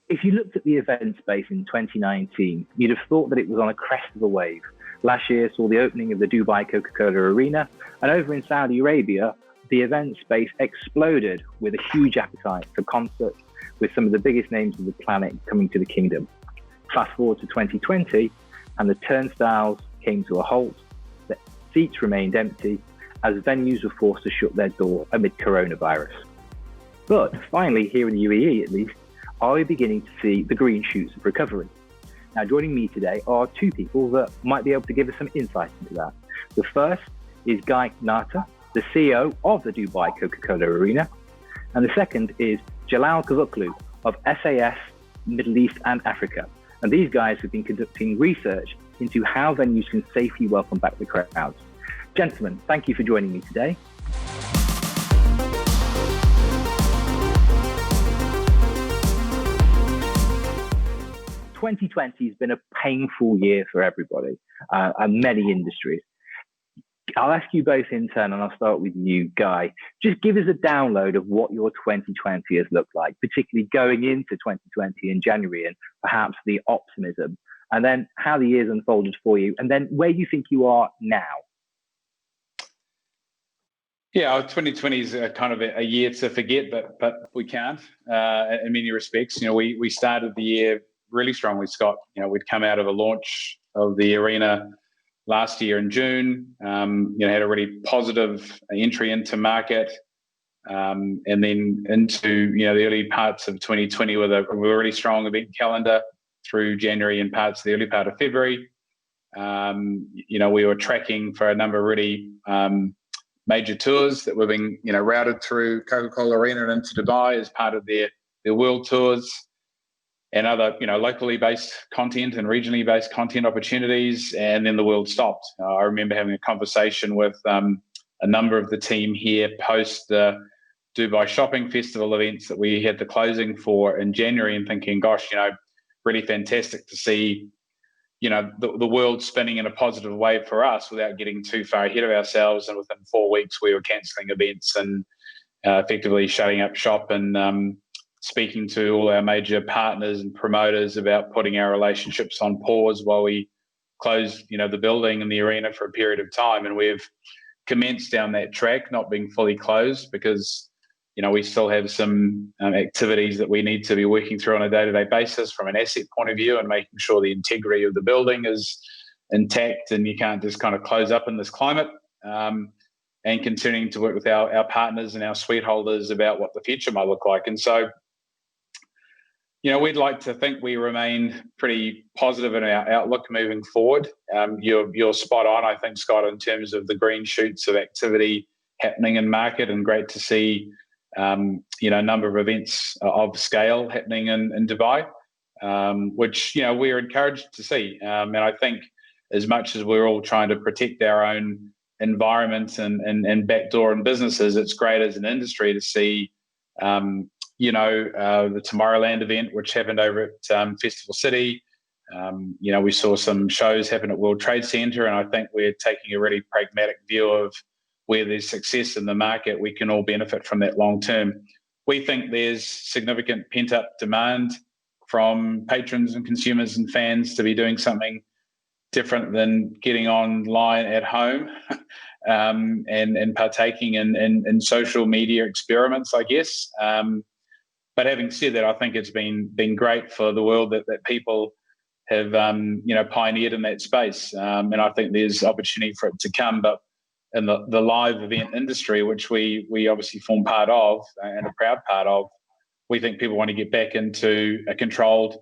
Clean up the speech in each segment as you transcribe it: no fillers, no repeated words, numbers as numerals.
If you looked at the event space in 2019, you'd have thought that it was on a crest of a wave. Last year saw the opening of the Dubai Coca-Cola Arena, and over in Saudi Arabia, the event space exploded with a huge appetite for concerts with some of the biggest names of the planet coming to the kingdom. Fast forward to 2020, and the turnstiles came to a halt, the seats remained empty as venues were forced to shut their door amid coronavirus. But finally, here in the UAE at least, are we beginning to see the green shoots of recovery? Now, joining me today are two people that might be able to give us some insight into that. The first is Ngata, the CEO of the Dubai Coca-Cola Arena. And the second is Jalal Kavuklu of SAS Middle East and Africa. And these guys have been conducting research into how venues can safely welcome back the crowds. Gentlemen, thank you for joining me today. "2020 has been a painful year for everybody and many industries. I'll ask you both in turn, and I'll start with you, Guy. Just give us a download of what your 2020 has looked like, particularly going into 2020 in January, and perhaps the optimism, and then how the year's unfolded for you, and then where you think you are now." Yeah, 2020 is kind of a year to forget, but we can't in many respects. We started the year really strongly, Scott. We'd come out of a launch of the arena last year in June, had a really positive entry into market, and then into the early parts of 2020 with a really strong event calendar through January and parts of the early part of February. We were tracking for a number of really major tours that were being routed through Coca-Cola Arena and into Dubai as part of their world tours, and other locally based content and regionally based content opportunities. And then the world stopped. I remember having a conversation with a number of the team here post the Dubai Shopping Festival events that we had the closing for in January, and thinking, gosh, really fantastic to see the world spinning in a positive way for us without getting too far ahead of ourselves. And within 4 weeks, we were cancelling events and effectively shutting up shop, and speaking to all our major partners and promoters about putting our relationships on pause while we closed, the building and the arena for a period of time. And we've commenced down that track, not being fully closed, because we still have some activities that we need to be working through on a day-to-day basis from an asset point of view, and making sure the integrity of the building is intact, and you can't just kind of close up in this climate, and continuing to work with our partners and our suite holders about what the future might look like. And so, we'd like to think we remain pretty positive in our outlook moving forward. You're spot on, I think, Scott, in terms of the green shoots of activity happening in market, and great to see a number of events of scale happening in Dubai, which we're encouraged to see. And I think as much as we're all trying to protect our own environment and backdoor in businesses, it's great as an industry to see the Tomorrowland event, which happened over at Festival City. We saw some shows happen at World Trade Center, and I think we're taking a really pragmatic view of where there's success in the market, we can all benefit from that long term. We think there's significant pent-up demand from patrons and consumers and fans to be doing something different than getting online at home and partaking in social media experiments, I guess. But having said that, I think it's been great for the world that people have pioneered in that space, and I think there's opportunity for it to come. But in the live event industry, which we obviously form part of and a proud part of, we think people want to get back into a controlled,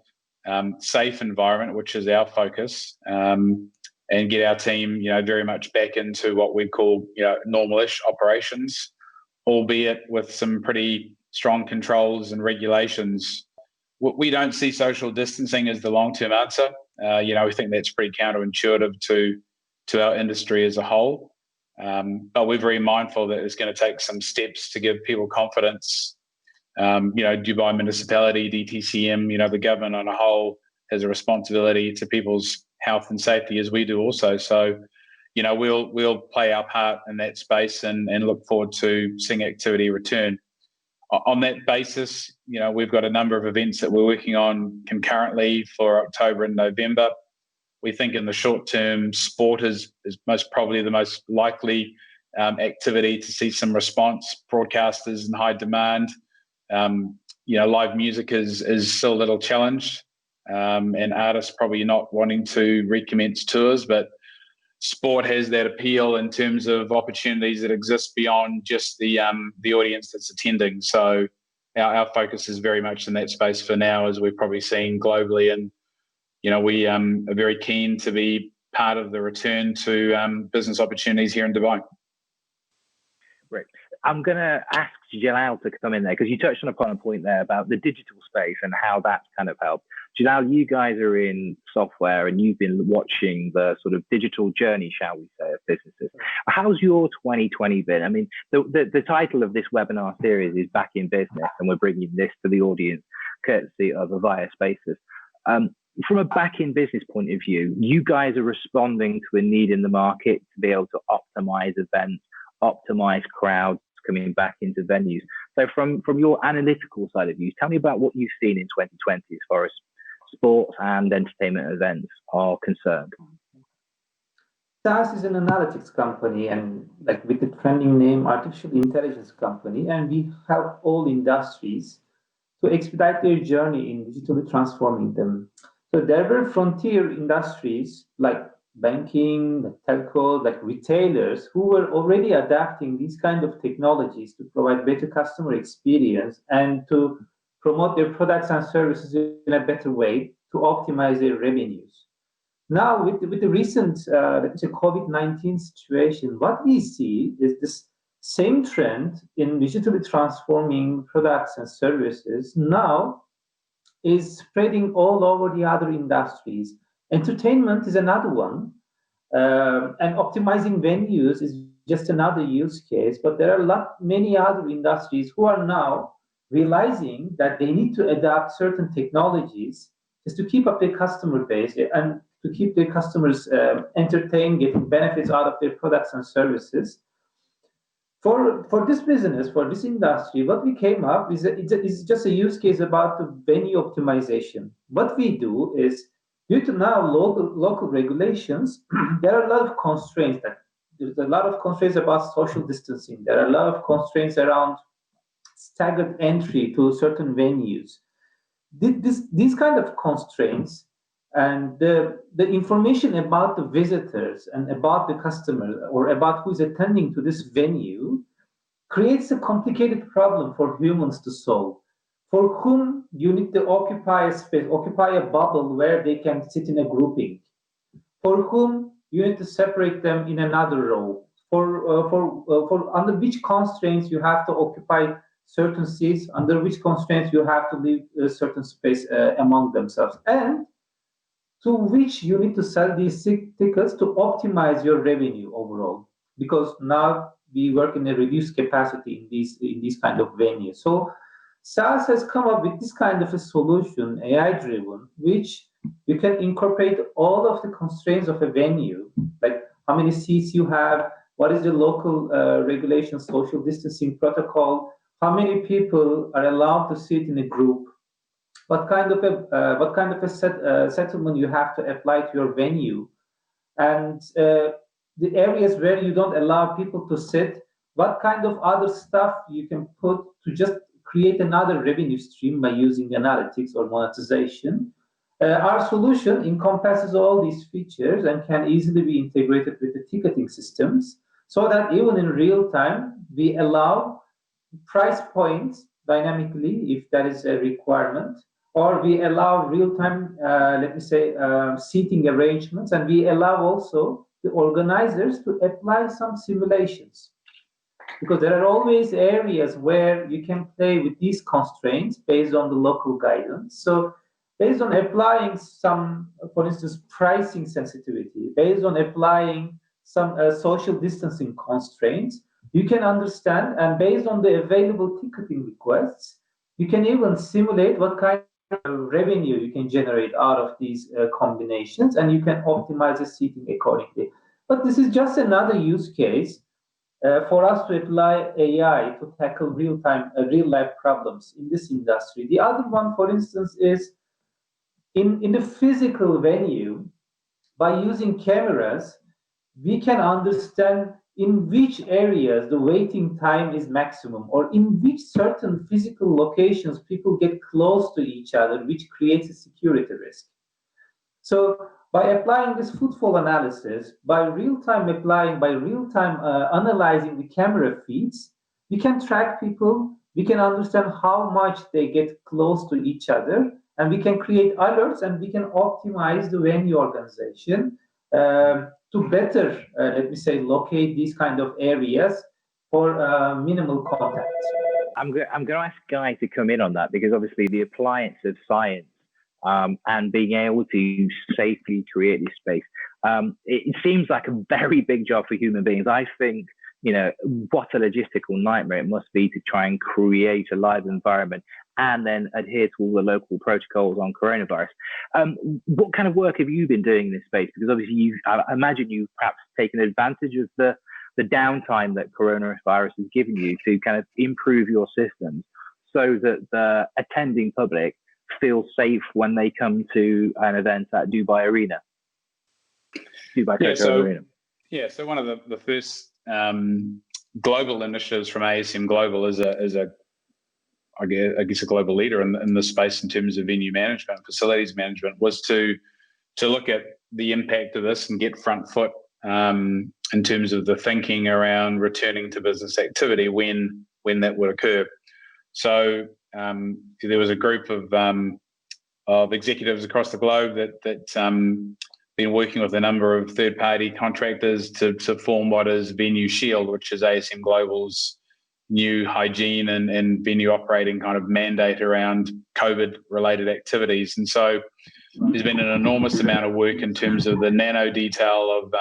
safe environment, which is our focus, and get our team, very much back into what we call, normal-ish operations, albeit with some pretty strong controls and regulations. We don't see social distancing as the long-term answer. We think that's pretty counterintuitive to our industry as a whole. But we're very mindful that it's going to take some steps to give people confidence. Dubai Municipality, DTCM, the government on a whole has a responsibility to people's health and safety, as we do also. So, we'll play our part in that space and look forward to seeing activity return. On that basis, we've got a number of events that we're working on concurrently for October and November. We think in the short term, sport is most probably the most likely activity to see some response. Broadcasters in high demand. Live music is still a little challenged, and artists probably not wanting to recommence tours, but sport has that appeal in terms of opportunities that exist beyond just the audience that's attending. So our focus is very much in that space for now, as we've probably seen globally, and we are very keen to be part of the return to business opportunities here in Dubai. Great. I'm going to ask Jalal to come in there, because you touched upon a point there about the digital space and how that's kind of helped. Jalal, you guys are in software and you've been watching the sort of digital journey, shall we say, of businesses. How's your 2020 been? I mean, the title of this webinar series is Back in Business, and we're bringing this to the audience courtesy of Avaya Spaces. From a back in business point of view, you guys are responding to a need in the market to be able to optimize events, optimize crowds coming back into venues. So from your analytical side of views, tell me about what you've seen in 2020 as far as sports and entertainment events are concerned. SaaS is an analytics company, and like with the trending name, artificial intelligence company, and we help all industries to expedite their journey in digitally transforming them. So there were frontier industries like banking, like telco, like retailers, who were already adapting these kind of technologies to provide better customer experience and to promote their products and services in a better way to optimize their revenues. Now, with the recent COVID-19 situation, what we see is this same trend in digitally transforming products and services now is spreading all over the other industries. Entertainment is another one, and optimizing venues is just another use case. But there are many other industries who are now realizing that they need to adapt certain technologies just to keep up their customer base and to keep their customers entertained, getting benefits out of their products and services. For this business, for this industry, what we came up is it's just a use case about the venue optimization. What we do is, due to now local regulations, there are a lot of constraints. There's a lot of constraints about social distancing. There are a lot of constraints around staggered entry to certain venues. These kind of constraints and the information about the visitors and about the customer or about who is attending to this venue creates a complicated problem for humans to solve. For whom you need to occupy a space, occupy a bubble where they can sit in a grouping. For whom you need to separate them in another row. For under which constraints you have to occupy certain seats, under which constraints you have to leave a certain space among themselves, and to which you need to sell these tickets to optimize your revenue overall, because now we work in a reduced capacity in these kind of venues. So SaaS has come up with this kind of a solution, AI-driven, which you can incorporate all of the constraints of a venue, like how many seats you have, what is the local regulation, social distancing protocol, how many people are allowed to sit in a group, what kind of a settlement you have to apply to your venue, and the areas where you don't allow people to sit, what kind of other stuff you can put to just create another revenue stream by using analytics or monetization. Our solution encompasses all these features and can easily be integrated with the ticketing systems, so that even in real time, we allow price points dynamically, if that is a requirement, or we allow real-time, seating arrangements, and we allow also the organizers to apply some simulations. Because there are always areas where you can play with these constraints based on the local guidance. So based on applying some, for instance, pricing sensitivity, based on applying some social distancing constraints, you can understand, and based on the available ticketing requests, you can even simulate what kind of revenue you can generate out of these combinations, and you can optimize the seating accordingly. But this is just another use case for us to apply AI to tackle real life problems in this industry. The other one, for instance, is in the physical venue, by using cameras, we can understand in which areas the waiting time is maximum, or in which certain physical locations people get close to each other, which creates a security risk. So by applying this footfall analysis, by real-time analyzing the camera feeds, we can track people, we can understand how much they get close to each other, and we can create alerts, and we can optimize the venue organization to better, let me say, locate these kind of areas for minimal contact. I'm going to ask Guy to come in on that, because obviously the appliance of science and being able to safely create this space, it seems like a very big job for human beings. I think, what a logistical nightmare it must be to try and create a live environment and then adhere to all the local protocols on coronavirus. What kind of work have you been doing in this space? Because obviously I imagine you've perhaps taken advantage of the downtime that coronavirus has given you to kind of improve your systems so that the attending public feel safe when they come to an event at Dubai Arena. Arena. Yeah, so one of the first global initiatives from ASM Global is I guess a global leader in this space in terms of venue management, facilities management, was to look at the impact of this and get front foot in terms of the thinking around returning to business activity when that would occur. So there was a group of executives across the globe that been working with a number of third-party contractors to form what is Venue Shield, which is ASM Global's new hygiene and venue operating kind of mandate around COVID-related activities. And so there's been an enormous amount of work in terms of the nano detail of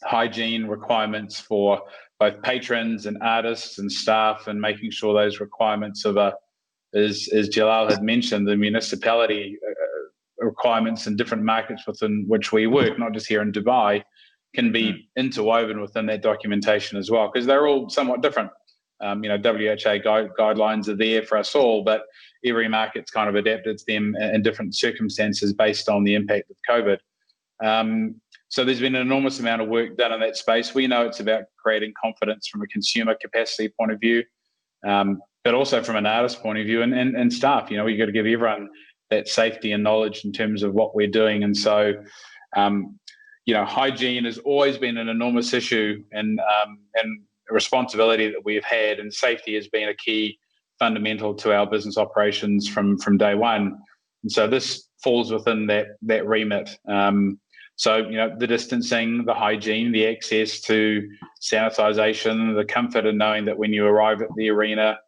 hygiene requirements for both patrons and artists and staff, and making sure those requirements of as Jalal had mentioned, the municipality requirements in different markets within which we work, not just here in Dubai, can be interwoven within that documentation as well, because they're all somewhat different. WHA guidelines are there for us all, but every market's kind of adapted to them in different circumstances based on the impact of COVID. So there's been an enormous amount of work done in that space. We know it's about creating confidence from a consumer capacity point of view, but also from an artist point of view and staff. We've got to give everyone that safety and knowledge in terms of what we're doing. And so, hygiene has always been an enormous issue and a responsibility that we've had, and safety has been a key fundamental to our business operations from day one. And so this falls within that remit. So, the distancing, the hygiene, the access to sanitisation, the comfort in knowing that when you arrive at the arena,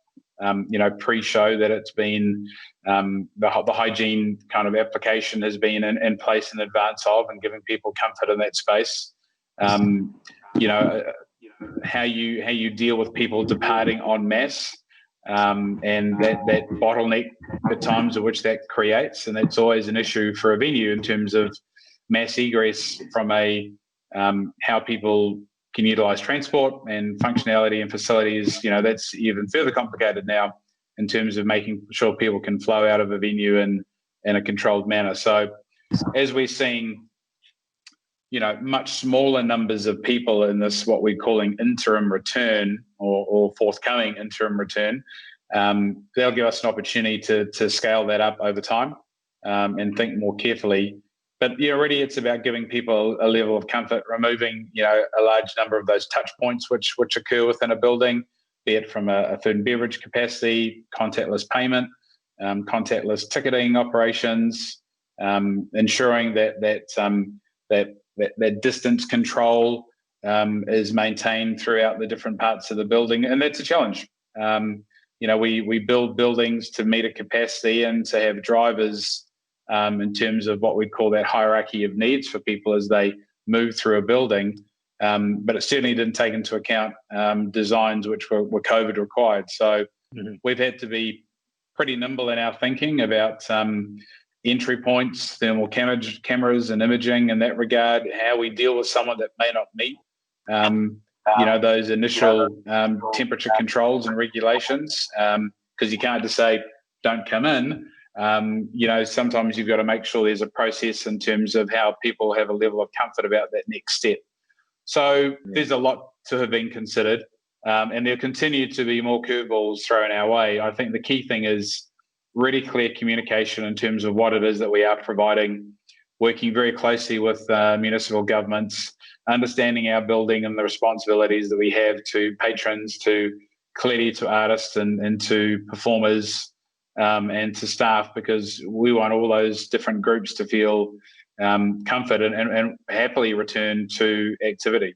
pre-show that it's been the hygiene kind of application has been in place in advance of, and giving people comfort in that space. How you deal with people departing en masse, and that bottleneck at times of which that creates, and that's always an issue for a venue in terms of mass egress from how people can utilise transport and functionality and facilities. That's even further complicated now in terms of making sure people can flow out of a venue in a controlled manner. So as we're seeing, much smaller numbers of people in this, what we're calling interim return or forthcoming interim return, they'll give us an opportunity to scale that up over time and think more carefully. But already it's about giving people a level of comfort, removing a large number of those touch points which occur within a building, be it from a food and beverage capacity, contactless payment, contactless ticketing operations, ensuring that distance control is maintained throughout the different parts of the building, and that's a challenge. We build buildings to meet a capacity and to have drivers in terms of what we'd call that hierarchy of needs for people as they move through a building. But it certainly didn't take into account designs which were COVID required. So we've had to be pretty nimble in our thinking about entry points, thermal cameras and imaging in that regard, how we deal with someone that may not meet those initial temperature controls and regulations, because you can't just say don't come in. Sometimes you've got to make sure there's a process in terms of how people have a level of comfort about that next step. So there's a lot to have been considered, and there'll continue to be more curveballs thrown our way. I think the key thing is really clear communication in terms of what it is that we are providing, working very closely with municipal governments, understanding our building and the responsibilities that we have to patrons, to clearly to artists and to performers, and to staff, because we want all those different groups to feel comfort and happily return to activity.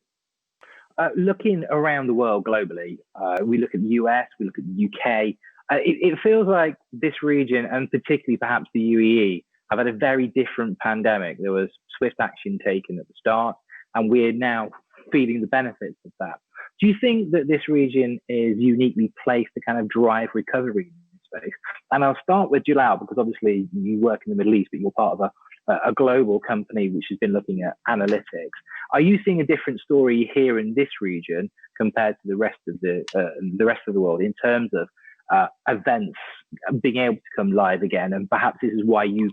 Looking around the world globally, we look at the US, we look at the UK. It feels like this region, and particularly perhaps the UAE, have had a very different pandemic. There was swift action taken at the start, and we're now feeling the benefits of that. Do you think that this region is uniquely placed to kind of drive recovery in this space? And I'll start with Jalal, because obviously you work in the Middle East, but you're part of a global company which has been looking at analytics. Are you seeing a different story here in this region compared to the rest of the world in terms of events being able to come live again? And perhaps this is why you've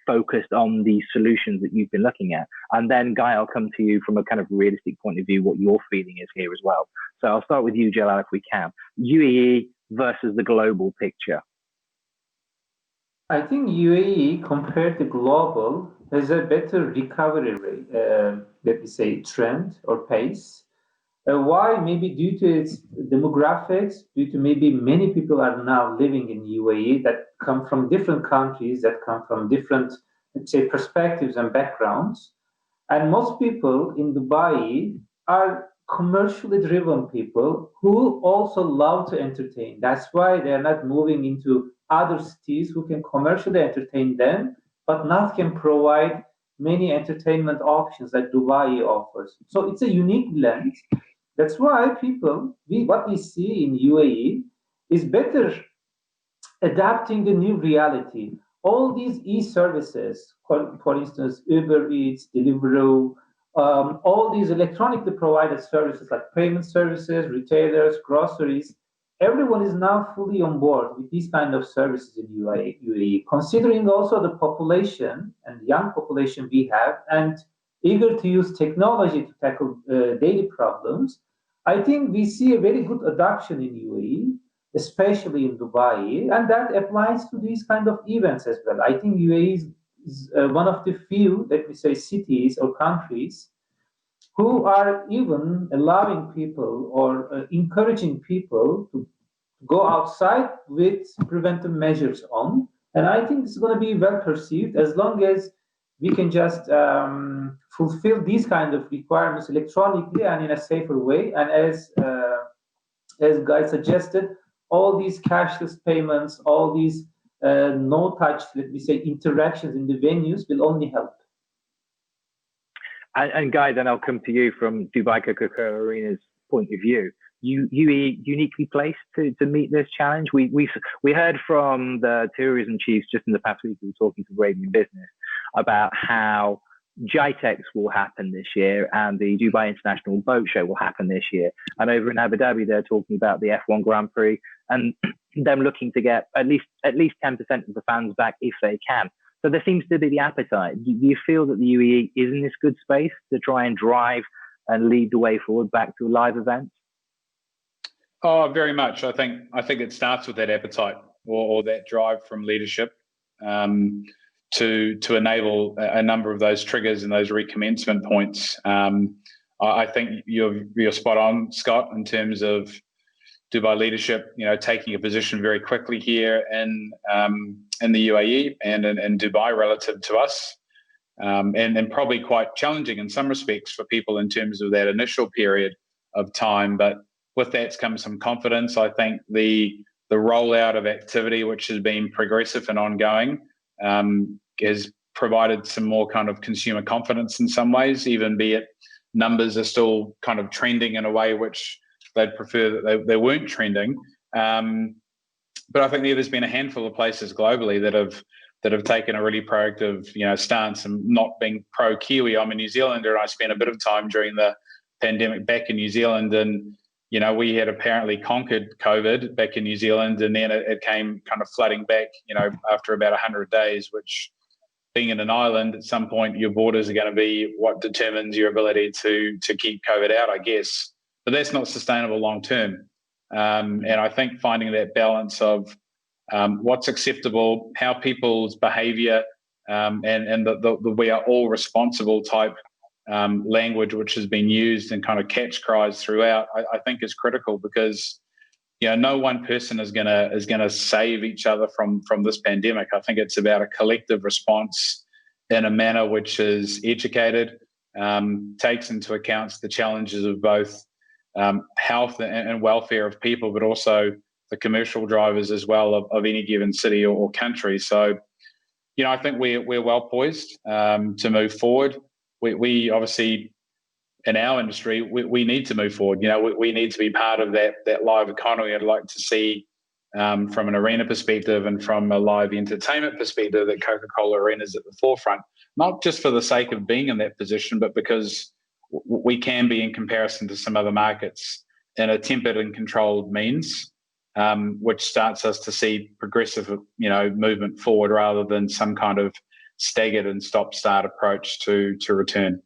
focused on the solutions that you've been looking at. And then Guy, I'll come to you from a kind of realistic point of view, what your feeling is here as well. So I'll start with you, Jalal, if we can. UAE versus the global picture. I think UAE compared to global has a better recovery rate, let me say trend or pace. Why? Maybe due to its demographics, due to maybe many people are now living in UAE that come from different countries, that come from different, let's say, perspectives and backgrounds. And most people in Dubai are commercially driven people who also love to entertain. That's why they're not moving into other cities who can commercially entertain them, but not can provide many entertainment options that Dubai offers. So it's a unique blend. That's why what we see in UAE is better adapting the new reality. All these e-services, for instance, Uber Eats, Deliveroo, all these electronically provided services like payment services, retailers, groceries, everyone is now fully on board with these kind of services in UAE. Considering also the population and young population we have and eager to use technology to tackle daily problems, I think we see a very good adoption in UAE, especially in Dubai, and that applies to these kind of events as well. I think UAE is one of the few, let me say, cities or countries who are even allowing people or encouraging people to go outside with preventive measures on. And I think it's going to be well perceived as long as we can just fulfill these kind of requirements electronically and in a safer way. And as Guy suggested, all these cashless payments, all these no-touch, let me say, interactions in the venues will only help. And Guy, then I'll come to you from Dubai Coca-Cola Arena's point of view. UAE uniquely placed to meet this challenge. We heard from the tourism chiefs just in the past week. We were talking to Arabian Business about how GITEX will happen this year and the Dubai International Boat Show will happen this year. And over in Abu Dhabi, they're talking about the F1 Grand Prix and them looking to get at least 10% of the fans back if they can. So there seems to be the appetite. Do you feel that the UAE is in this good space to try and drive and lead the way forward back to live events? Oh, very much. I think it starts with that appetite or that drive from leadership to enable a number of those triggers and those recommencement points. I think you're spot on, Scott, in terms of Dubai leadership, taking a position very quickly here in the UAE and in Dubai relative to us, and probably quite challenging in some respects for people in terms of that initial period of time. But with that's come some confidence. I think the rollout of activity, which has been progressive and ongoing, has provided some more kind of consumer confidence in some ways, even be it numbers are still kind of trending in a way which they'd prefer that they weren't trending. But I think there's been a handful of places globally that have taken a really proactive, stance and not being pro-Kiwi. I'm a New Zealander and I spent a bit of time during the pandemic back in New Zealand, and we had apparently conquered COVID back in New Zealand, and then it came kind of flooding back, after about 100 days, which, being in an island, at some point your borders are going to be what determines your ability to keep COVID out, I guess. But that's not sustainable long term. And I think finding that balance of what's acceptable, how people's behaviour, and the we are all responsible type language, which has been used and kind of catch cries throughout, I think is critical, because no one person is gonna save each other from this pandemic. I think it's about a collective response in a manner which is educated, takes into account the challenges of both health and welfare of people, but also the commercial drivers as well of any given city or country. So, I think we're well poised to move forward. We obviously, in our industry, we need to move forward. We need to be part of that live economy. I'd like to see, from an arena perspective and from a live entertainment perspective, that Coca-Cola Arena is at the forefront, not just for the sake of being in that position, but because we can be, in comparison to some other markets, in a tempered and controlled means, which starts us to see progressive, movement forward rather than some kind of staggered and stop-start approach to return.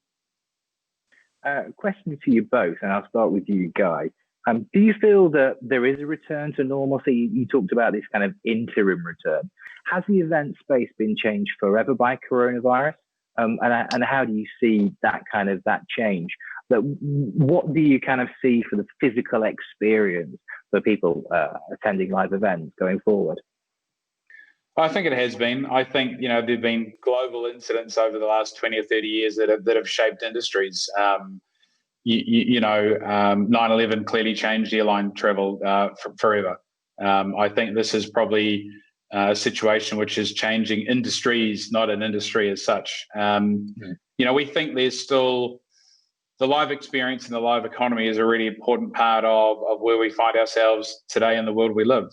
Question for you both, and I'll start with you, Guy. Do you feel that there is a return to normalcy? You talked about this kind of interim return. Has the event space been changed forever by coronavirus? And how do you see that change? What do you kind of see for the physical experience for people attending live events going forward? I think it has been. I think, there've been global incidents over the last 20 or 30 years that have shaped industries. 9/11 clearly changed airline travel forever. I think this is probably a situation which is changing industries, not an industry as such. We think there's still the live experience and the live economy is a really important part of where we find ourselves today in the world we live.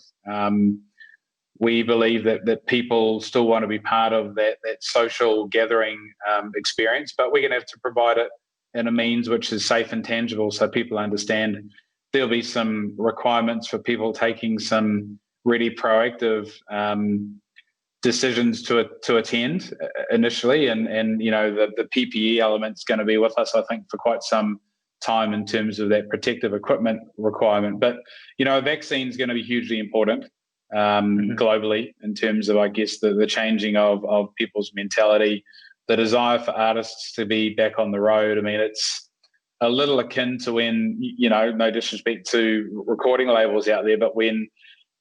We believe that people still want to be part of that social gathering experience, but we're going to have to provide it in a means which is safe and tangible, so people understand there'll be some requirements for people taking some really proactive decisions to attend initially, and the PPE element's going to be with us, I think, for quite some time in terms of that protective equipment requirement. But a vaccine's going to be hugely important globally in terms of, I guess, the changing of people's mentality, the desire for artists to be back on the road. I mean, it's a little akin to when, no disrespect to recording labels out there, but when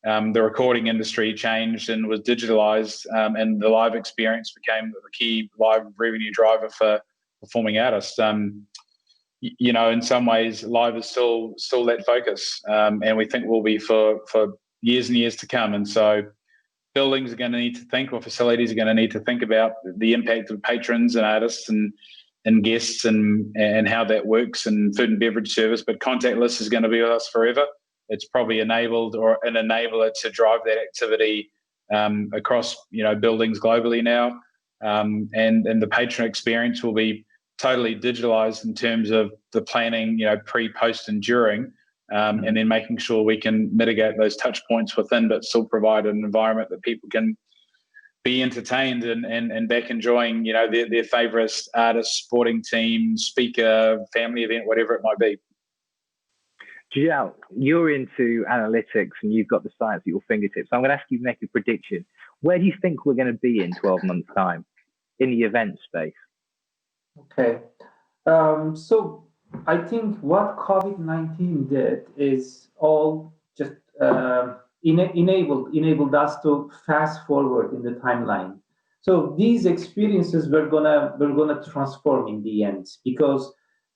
the recording industry changed and was digitalized, and the live experience became the key live revenue driver for performing artists. In some ways, live is still that focus, and we think will be for years and years to come. And so buildings are going to need to think, or facilities are going to need to think about the impact of patrons and artists and guests and how that works, and food and beverage service. But contactless is going to be with us forever. It's probably enabled or an enabler to drive that activity across buildings globally now. And the patron experience will be totally digitalized in terms of the planning, pre, post, and during. And then making sure we can mitigate those touch points within, but still provide an environment that people can be entertained and back enjoying, their favourite artist, sporting team, speaker, family event, whatever it might be. Giselle, you're into analytics and you've got the science at your fingertips. So I'm going to ask you to make a prediction. Where do you think we're going to be in 12 months' time in the event space? Okay. So I think what COVID-19 did is all just enabled us to fast forward in the timeline. So these experiences we're gonna transform in the end, because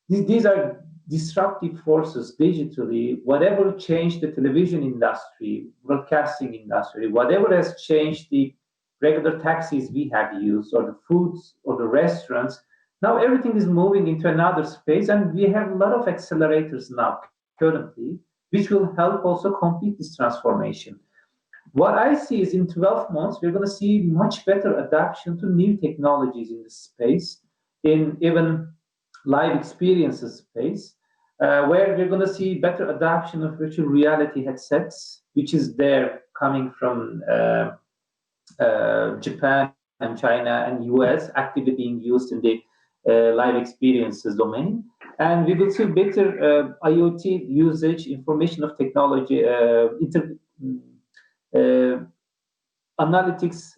these are disruptive forces digitally. Whatever changed the television industry, broadcasting industry, whatever has changed the regular taxis we have used, or the foods or the restaurants, now everything is moving into another space, and we have a lot of accelerators now currently, which will help also complete this transformation. What I see is in 12 months, we're going to see much better adaptation to new technologies in the space, in even live experiences space. where we're going to see better adoption of virtual reality headsets, which is there coming from Japan and China and US, actively being used in the live experiences domain. And we will see better IoT usage, information of technology, analytics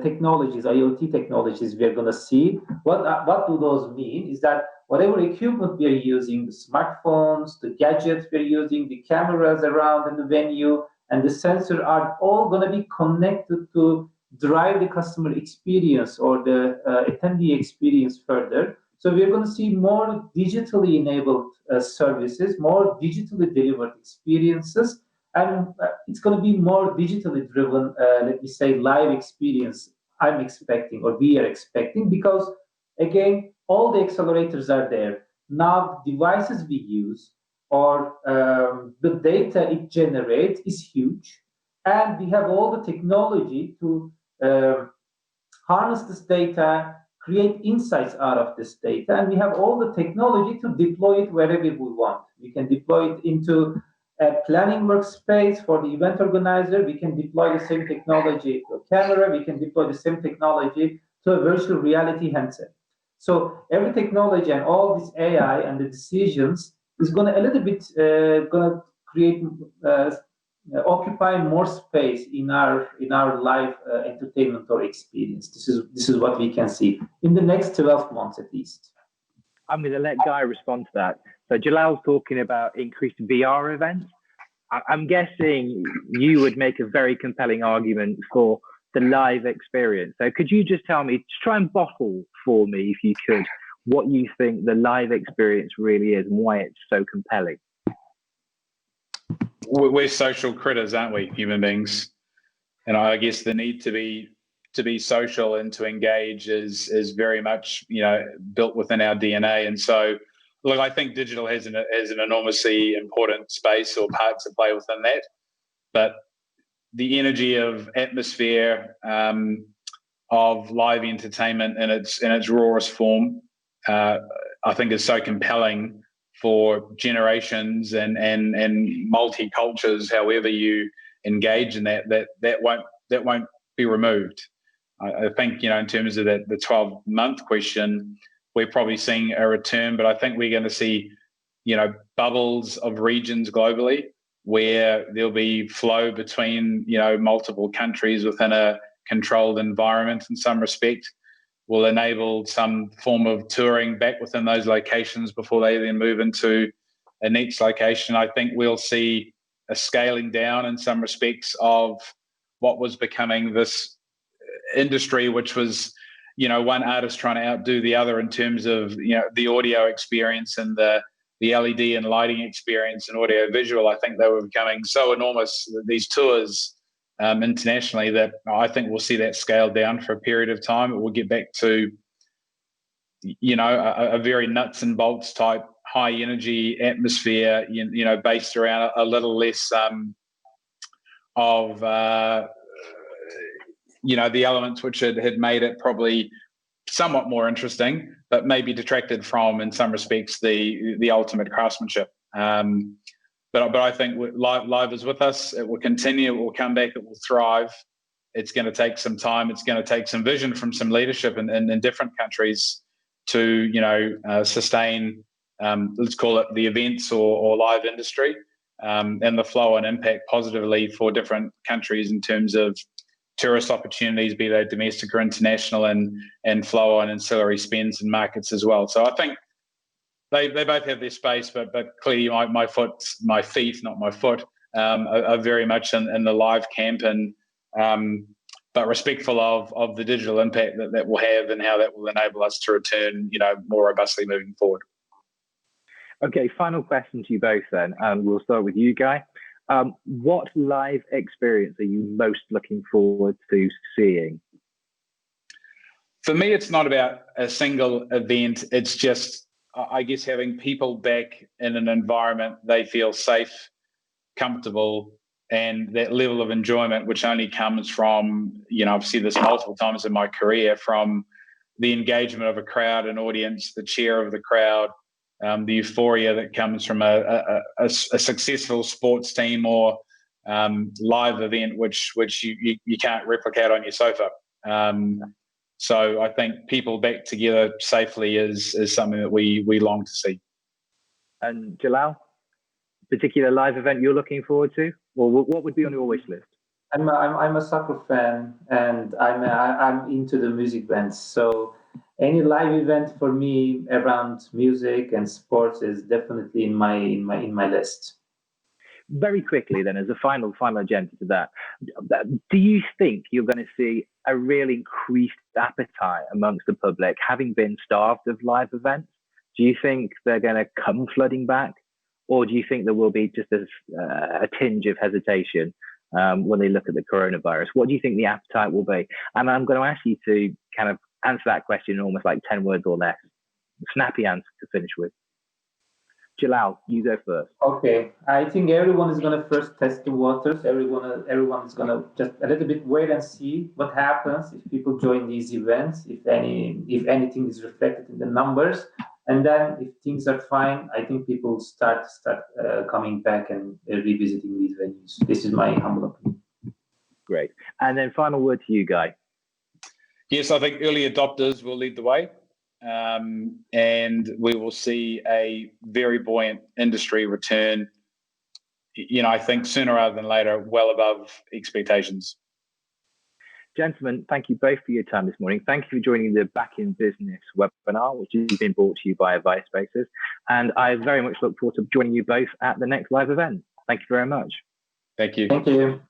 technologies, IoT technologies we are going to see. What do those mean? Is that whatever equipment we are using, the smartphones, the gadgets we are using, the cameras around in the venue, and the sensor are all going to be connected to drive the customer experience or the attendee experience further. So we're going to see more digitally enabled services, more digitally delivered experiences, and it's going to be more digitally driven, let me say, live experience I'm expecting or we are expecting, because again, all the accelerators are there. Now, devices we use or the data it generates is huge. And we have all the technology to harness this data, create insights out of this data, and we have all the technology to deploy it wherever we want. We can deploy it into a planning workspace for the event organizer. We can deploy the same technology to a camera. We can deploy the same technology to a virtual reality handset. So every technology and all this AI and the decisions is going to a little bit going to create occupy more space in our live entertainment or experience. This is what we can see in the next 12 months at least. I'm going to let Guy respond to that. So Jalal's talking about increased VR events. I'm guessing you would make a very compelling argument for the live experience. So could you just tell me, try and bottle for me, if you could, what you think the live experience really is and why it's so compelling? We're social critters, aren't we, human beings? And I guess the need to be social and to engage is very much, built within our DNA. And so, look, I think digital has an enormously important space or part to play within that. But the energy of atmosphere of live entertainment in its rawest form, I think is so compelling for generations and multi-cultures. However you engage in that won't be removed. I think, in terms of the 12-month question, we're probably seeing a return, but I think we're going to see, bubbles of regions globally where there'll be flow between, multiple countries within a controlled environment in some respect. Will enable some form of touring back within those locations before they then move into a next location. I think we'll see a scaling down in some respects of what was becoming this industry, which was, one artist trying to outdo the other in terms of, the audio experience and the LED and lighting experience and audio visual. I think they were becoming so enormous, these tours internationally, that I think we'll see that scale down for a period of time. It will get back to, a very nuts and bolts type high energy atmosphere, based around a little less of the elements which had made it probably somewhat more interesting, but maybe detracted from, in some respects, the ultimate craftsmanship. But I think live is with us. It will continue. It will come back. It will thrive. It's going to take some time. It's going to take some vision from some leadership in different countries to sustain, let's call it the events or live industry, and the flow and impact positively for different countries in terms of tourist opportunities, be they domestic or international, and flow on ancillary spends and markets as well. So I think they both have their space, but clearly my feet, not my foot, are very much in the live camp, and but respectful of the digital impact that will have and how that will enable us to return, more robustly moving forward. Okay, final question to you both then, and we'll start with you, Guy. What live experience are you most looking forward to seeing? For me, it's not about a single event. It's just, I guess, having people back in an environment they feel safe, comfortable, and that level of enjoyment, which only comes from, I've said this multiple times in my career, from the engagement of a crowd, an audience, the cheer of the crowd, the euphoria that comes from a successful sports team or live event, which you can't replicate on your sofa. So I think people back together safely is something that we long to see. And Jalal, particular live event you're looking forward to, or what would be on your wish list? I'm a soccer fan, and I'm into the music bands. So any live event for me around music and sports is definitely in my list. Very quickly, then, as a final agenda to that, do you think you're going to see a real increased appetite amongst the public, having been starved of live events? Do you think they're going to come flooding back, or do you think there will be just a tinge of hesitation when they look at the coronavirus? What do you think the appetite will be? And I'm going to ask you to kind of answer that question in almost like 10 words or less. Snappy answer to finish with. Jalal, you go first. Okay, I think everyone is gonna first test the waters. Everyone is gonna just a little bit wait and see what happens if people join these events, if anything is reflected in the numbers, and then if things are fine, I think people start coming back and revisiting these venues. This is my humble opinion. Great, and then final word to you, Guy. Yes, I think early adopters will lead the way. And we will see a very buoyant industry return, I think sooner rather than later, well above expectations. Gentlemen, thank you both for your time this morning. Thank you for joining the Back in Business webinar, which has been brought to you by Advice Spaces. And I very much look forward to joining you both at the next live event. Thank you very much. Thank you. Thank you.